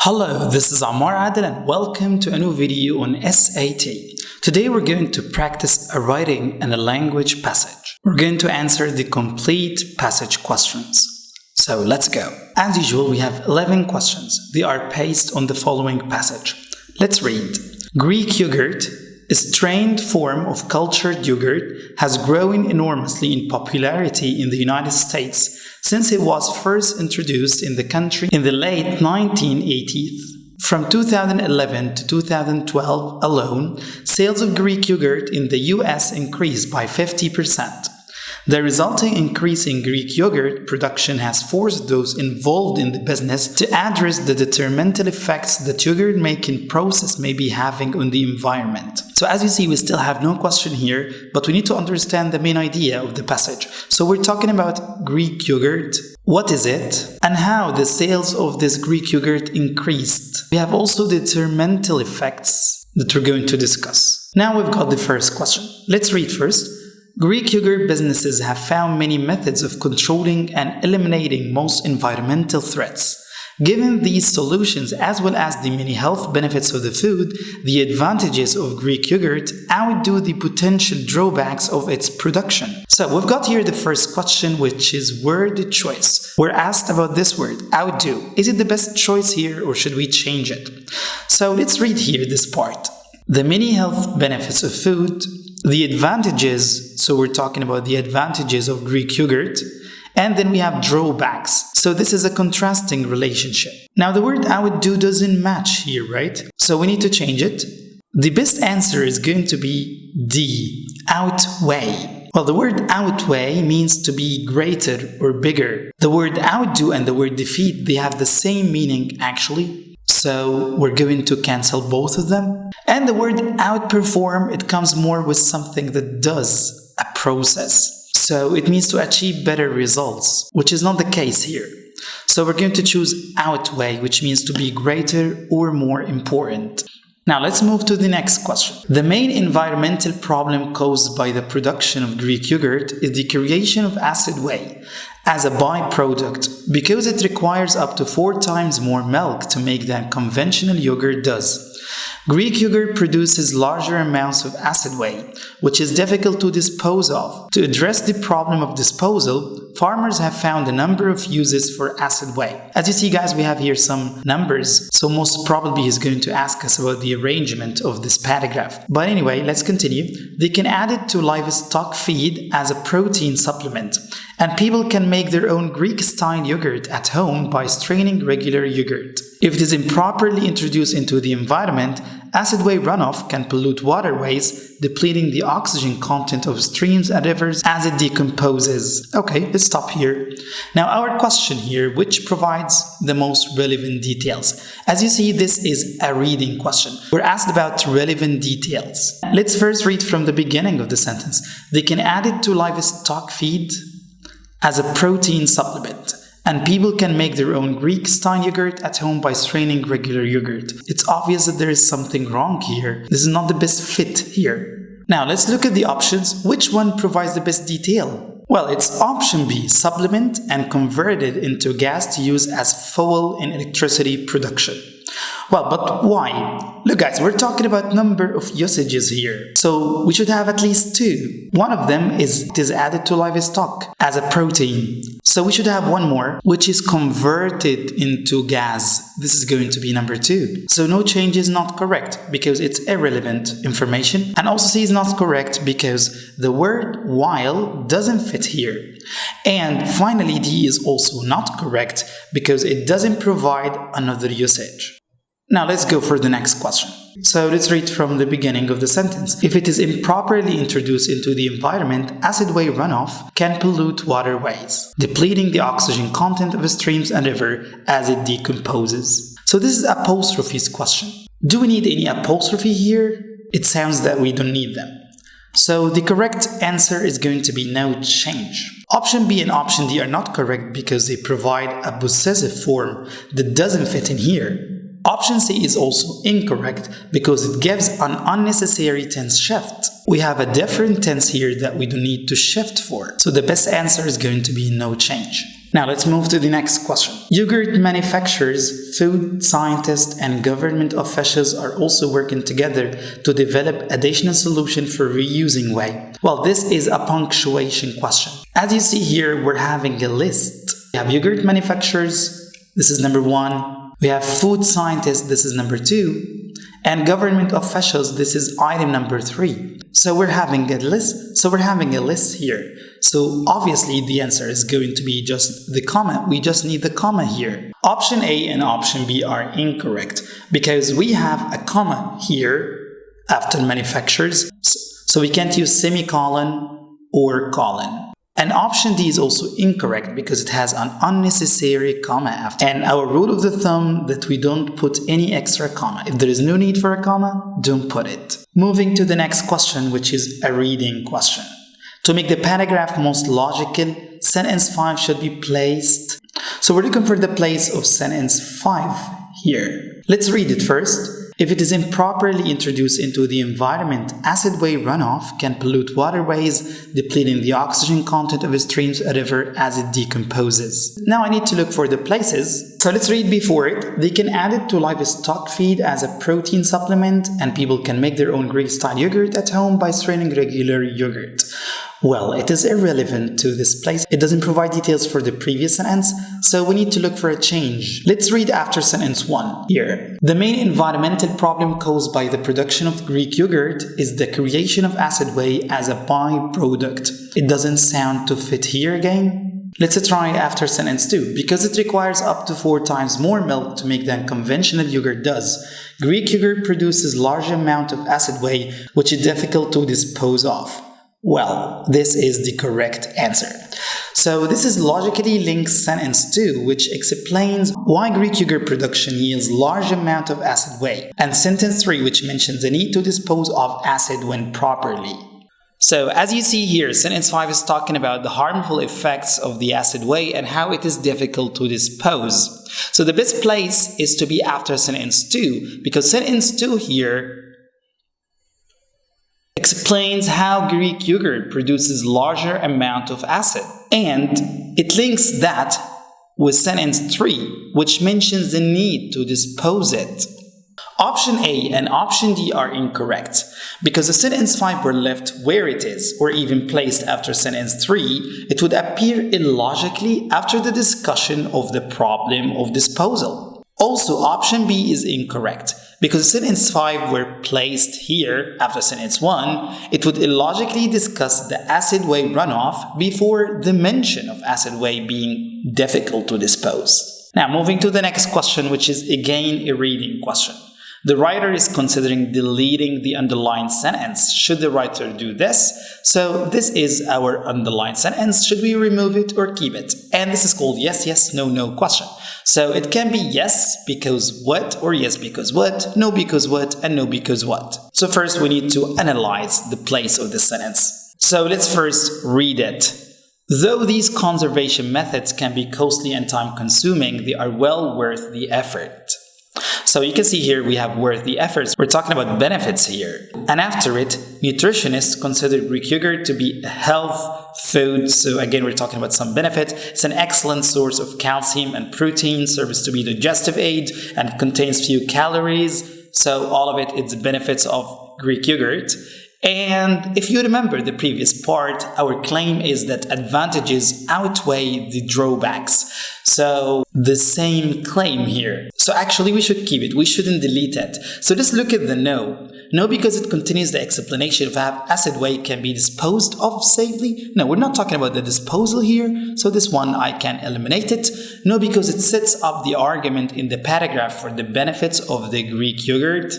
Hello, this is Ammar Adel and welcome to a new video on SAT. Today we're going to practice a writing and a language passage. We're going to answer the complete passage questions. So let's go. As usual, we have 11 questions. They are based on the following passage. Let's read. Greek yogurt, a strained form of cultured yogurt, has grown enormously in popularity in the United States since it was first introduced in the country in the late 1980s. From 2011 to 2012 alone, sales of Greek yogurt in the US increased by 50%. The resulting increase in Greek yogurt production has forced those involved in the business to address the detrimental effects that yogurt making process may be having on the environment. So as you see, we still have no question here, but we need to understand the main idea of the passage. So we're talking about Greek yogurt. What is it? And how the sales of this Greek yogurt increased. We have also the detrimental effects that we're going to discuss. Now we've got the first question. Let's read first. Greek yogurt businesses have found many methods of controlling and eliminating most environmental threats. Given these solutions, as well as the many health benefits of the food, the advantages of Greek yogurt outdo the potential drawbacks of its production. So we've got here the first question, which is word choice. We're asked about this word, outdo. Is it the best choice here or should we change it? So let's read here this part. The many health benefits of food, the advantages, so we're talking about the advantages of Greek yogurt, and then we have drawbacks. So this is a contrasting relationship. Now the word outdo doesn't match here, right? So we need to change it. The best answer is going to be D, outweigh. Well, the word outweigh means to be greater or bigger. The word outdo and the word defeat, they have the same meaning actually. So we're going to cancel both of them. And the word outperform, it comes more with something that does a process. So it means to achieve better results, which is not the case here. So we're going to choose outweigh, which means to be greater or more important. Now let's move to the next question. The main environmental problem caused by the production of Greek yogurt is the creation of acid whey as a byproduct because it requires up to 4 times more milk to make than conventional yogurt does. Greek yogurt produces larger amounts of acid whey, which is difficult to dispose of. To address the problem of disposal, farmers have found a number of uses for acid whey. As you see, guys, we have here some numbers, so most probably he's going to ask us about the arrangement of this paragraph. But anyway, let's continue. They can add it to livestock feed as a protein supplement, and people can make their own Greek-style yogurt at home by straining regular yogurt. If it is improperly introduced into the environment, acid whey runoff can pollute waterways, depleting the oxygen content of streams and rivers as it decomposes. Okay, let's stop here. Now our question here, which provides the most relevant details? As you see, this is a reading question. We're asked about relevant details. Let's first read from the beginning of the sentence. They can add it to livestock feed as a protein supplement, and people can make their own Greek-style yogurt at home by straining regular yogurt. It's obvious that there is something wrong here. This is not the best fit here. Now let's look at the options. Which one provides the best detail? Well, it's option B, supplement and converted into gas to use as fuel in electricity production. Well, but why? Look guys, we're talking about number of usages here. So we should have at least 2. One of them is it is added to livestock as a protein. So we should have one more, which is converted into gas. This is going to be number 2. So no change is not correct because it's irrelevant information. And also C is not correct because the word while doesn't fit here. And finally, D is also not correct because it doesn't provide another usage. Now let's go for the next question. So let's read from the beginning of the sentence. If it is improperly introduced into the environment, acid whey runoff can pollute waterways, depleting the oxygen content of streams and rivers as it decomposes. So this is apostrophe's question. Do we need any apostrophe here? It sounds that we don't need them. So the correct answer is going to be no change. Option B and option D are not correct because they provide a possessive form that doesn't fit in here. Option C is also incorrect because it gives an unnecessary tense shift. We have a different tense here that we don't need to shift for. So the best answer is going to be no change. Now let's move to the next question. Yogurt manufacturers, food scientists, and government officials are also working together to develop additional solution for reusing whey. Well, this is a punctuation question. As you see here, we're having a list. We have yogurt manufacturers, this is number 1. We have food scientists, this is number 2. And government officials, this is item number 3. So we're having a list here. So obviously the answer is going to be just the comma. We just need the comma here. Option A and option B are incorrect because we have a comma here after manufacturers. So we can't use semicolon or colon. And option D is also incorrect because it has an unnecessary comma after. And our rule of the thumb that we don't put any extra comma. If there is no need for a comma, don't put it. Moving to the next question, which is a reading question. To make the paragraph most logical, sentence 5 should be placed. So we're looking for the place of sentence 5 here. Let's read it first. If it is improperly introduced into the environment, acid whey runoff can pollute waterways, depleting the oxygen content of streams or river as it decomposes. Now I need to look for the places. So let's read before it. They can add it to livestock feed as a protein supplement, and people can make their own Greek-style yogurt at home by straining regular yogurt. Well, it is irrelevant to this place. It doesn't provide details for the previous sentence, so we need to look for a change. Let's read after sentence 1 here. The main environmental problem caused by the production of Greek yogurt is the creation of acid whey as a byproduct. It doesn't sound to fit here again. Let's try after sentence 2. Because it requires up to 4 times more milk to make than conventional yogurt does, Greek yogurt produces large amount of acid whey, which is difficult to dispose of. Well, this is the correct answer. So this is logically linked sentence 2, which explains why Greek yogurt production yields large amount of acid whey, and sentence 3, which mentions the need to dispose of acid when properly. So as you see here, sentence 5 is talking about the harmful effects of the acid whey and how it is difficult to dispose. So the best place is to be after sentence 2, because sentence 2 here explains how Greek yogurt produces larger amount of acid. And it links that with sentence 3, which mentions the need to dispose it. Option A and option D are incorrect because the sentence 5 were left where it is, or even placed after sentence 3. It would appear illogically after the discussion of the problem of disposal. Also, option B is incorrect because sentence 5 were placed here after sentence 1. It would illogically discuss the acid whey runoff before the mention of acid whey being difficult to dispose. Now, moving to the next question, which is again a reading question. The writer is considering deleting the underlined sentence. Should the writer do this? So this is our underlined sentence. Should we remove it or keep it? And this is called yes, yes, no, no question. So it can be yes because what, or yes because what, no because what, and no because what. So first we need to analyze the place of the sentence. So let's first read it. Though these conservation methods can be costly and time-consuming, they are well worth the effort. So you can see here we have worth the efforts. We're talking about benefits here. And after it, nutritionists consider Greek yogurt to be a health food. So again, we're talking about some benefit. It's an excellent source of calcium and protein, serves to be digestive aid, and contains few calories. So all of it, it's benefits of Greek yogurt. And if you remember the previous part, our claim is that advantages outweigh the drawbacks. So the same claim here. So actually we should keep it. We shouldn't delete it. So let's look at the no. No, because it continues the explanation of how acid whey can be disposed of safely. No, we're not talking about the disposal here. So this one, I can eliminate it. No, because it sets up the argument in the paragraph for the benefits of the Greek yogurt.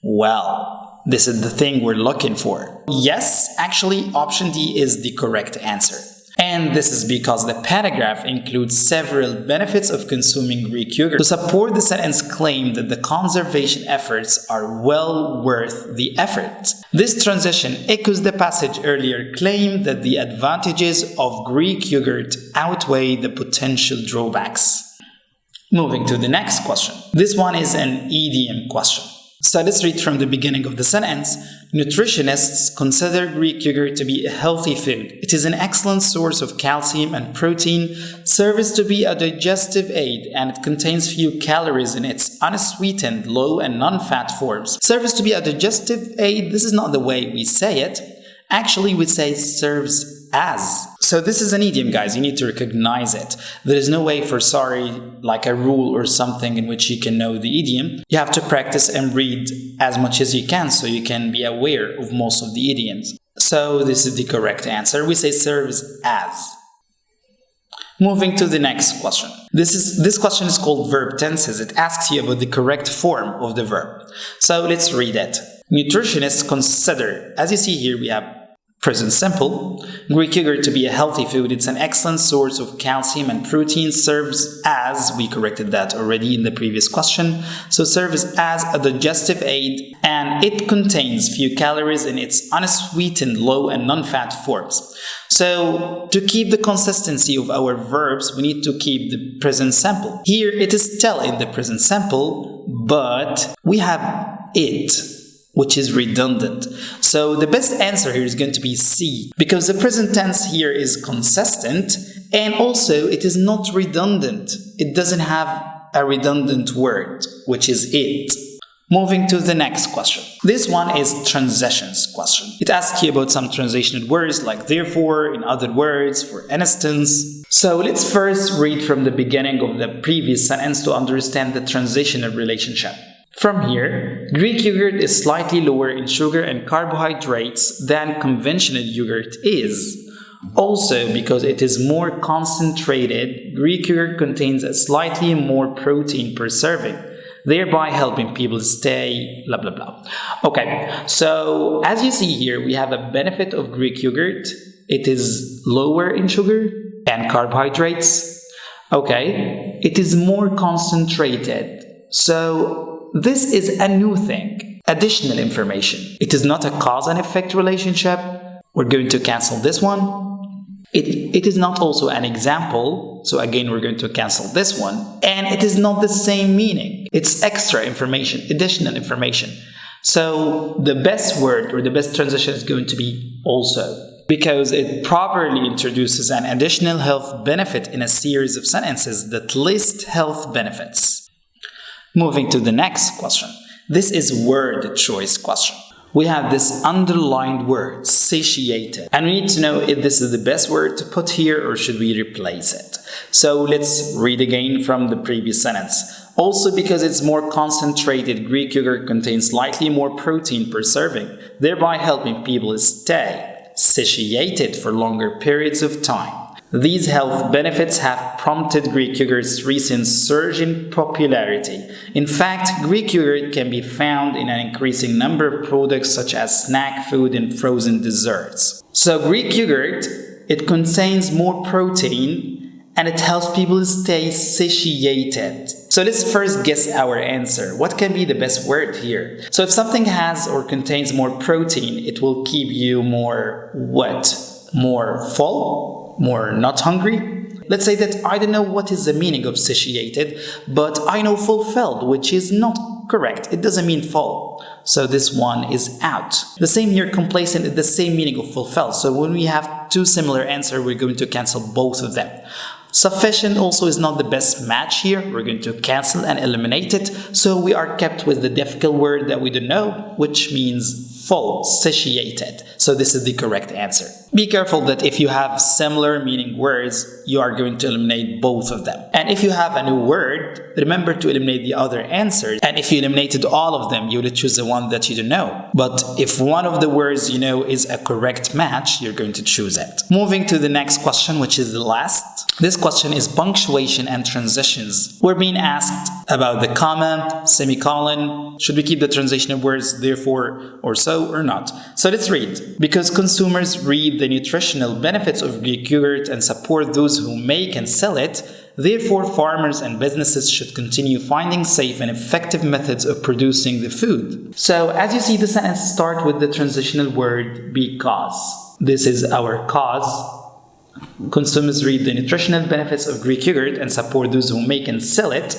Well, this is the thing we're looking for. Yes, actually, option D is the correct answer. And this is because the paragraph includes several benefits of consuming Greek yogurt to support the sentence claim that the conservation efforts are well worth the effort. This transition echoes the passage earlier claim that the advantages of Greek yogurt outweigh the potential drawbacks. Moving to the next question. This one is an idiom question. So let's read from the beginning of the sentence. Nutritionists consider Greek yogurt to be a healthy food. It is an excellent source of calcium and protein, serves to be a digestive aid, and it contains few calories in its unsweetened, low and non-fat forms. Serves to be a digestive aid, this is not the way we say it. Actually, we say serves as. So this is an idiom, guys. You need to recognize it. There is no way for sorry, like a rule or something in which you can know the idiom. You have to practice and read as much as you can so you can be aware of most of the idioms. So this is the correct answer. We say serves as. Moving to the next question. This question is called Verb Tenses. It asks you about the correct form of the verb. So let's read it. Nutritionists consider, as you see here, we have present simple, Greek yogurt to be a healthy food. It's an excellent source of calcium and protein. Serves as, we corrected that already in the previous question, so serves as a digestive aid, and it contains few calories in its unsweetened, low and non-fat forms. So to keep the consistency of our verbs, we need to keep the present simple. Here it is still in the present simple, but we have it, which is redundant. So the best answer here is going to be C, because the present tense here is consistent and also it is not redundant. It doesn't have a redundant word, which is it. Moving to the next question. This one is transitions question. It asks you about some transitional words like therefore, in other words, for instance. So let's first read from the beginning of the previous sentence to understand the transitional relationship. From here, Greek yogurt is slightly lower in sugar and carbohydrates than conventional yogurt is. Also, because it is more concentrated, Greek yogurt contains a slightly more protein per serving, thereby helping people stay blah blah blah. Okay, so as you see here, we have a benefit of Greek yogurt. It is lower in sugar and carbohydrates. Okay, it is more concentrated. So this is a new thing, additional information. It is not a cause and effect relationship. We're going to cancel this one. It is not also an example. So again, we're going to cancel this one. And it is not the same meaning. It's extra information, additional information. So the best word or the best transition is going to be also, because it properly introduces an additional health benefit in a series of sentences that list health benefits. Moving to the next question. This is word choice question. We have this underlined word, satiated. And we need to know if this is the best word to put here or should we replace it. So let's read again from the previous sentence. Also because it's more concentrated, Greek yogurt contains slightly more protein per serving, thereby helping people stay satiated for longer periods of time. These health benefits have prompted Greek yogurt's recent surge in popularity. In fact, Greek yogurt can be found in an increasing number of products such as snack food and frozen desserts. So Greek yogurt, it contains more protein and it helps people stay satiated. So let's first guess our answer. What can be the best word here? So if something has or contains more protein, it will keep you more what? More full? More not hungry? Let's say that I don't know what is the meaning of satiated, but I know fulfilled, which is not correct. It doesn't mean full. So this one is out. The same here, complacent, is the same meaning of fulfilled. So when we have two similar answers, we're going to cancel both of them. Sufficient also is not the best match here. We're going to cancel and eliminate it. So we are kept with the difficult word that we don't know, which means full, satiated. So this is the correct answer. Be careful that if you have similar meaning words, you are going to eliminate both of them. And if you have a new word, remember to eliminate the other answers. And if you eliminated all of them, you will choose the one that you don't know. But if one of the words you know is a correct match, you're going to choose it. Moving to the next question, which is the last. This question is punctuation and transitions. We're being asked about the comma, semicolon. Should we keep the transitional words therefore or so or not? So let's read. Because consumers reap the nutritional benefits of Greek yogurt and support those who make and sell it, therefore farmers and businesses should continue finding safe and effective methods of producing the food. So as you see, the sentence starts with the transitional word because. This is our cause. Consumers reap the nutritional benefits of Greek yogurt and support those who make and sell it.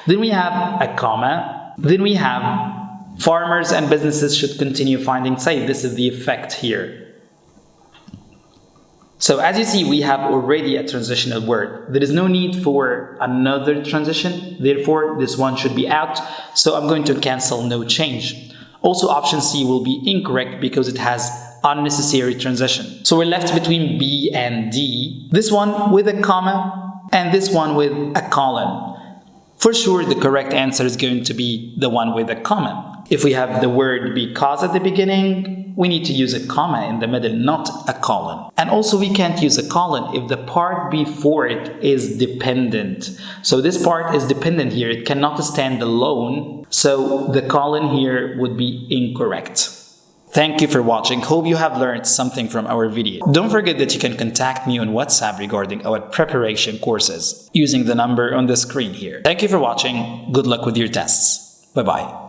Then we have a comma. Then we have Farmers and businesses should continue finding safe. This is the effect here. So as you see, we have already a transitional word. There is no need for another transition. Therefore, this one should be out. So I'm going to cancel no change. Also, option C will be incorrect because it has unnecessary transition. So we're left between B and D. This one with a comma and this one with a colon. For sure, the correct answer is going to be the one with a comma. If we have the word because at the beginning, we need to use a comma in the middle, not a colon. And also we can't use a colon if the part before it is dependent. So this part is dependent here. It cannot stand alone. So the colon here would be incorrect. Thank you for watching. Hope you have learned something from our video. Don't forget that you can contact me on WhatsApp regarding our preparation courses using the number on the screen here. Thank you for watching. Good luck with your tests. Bye-bye.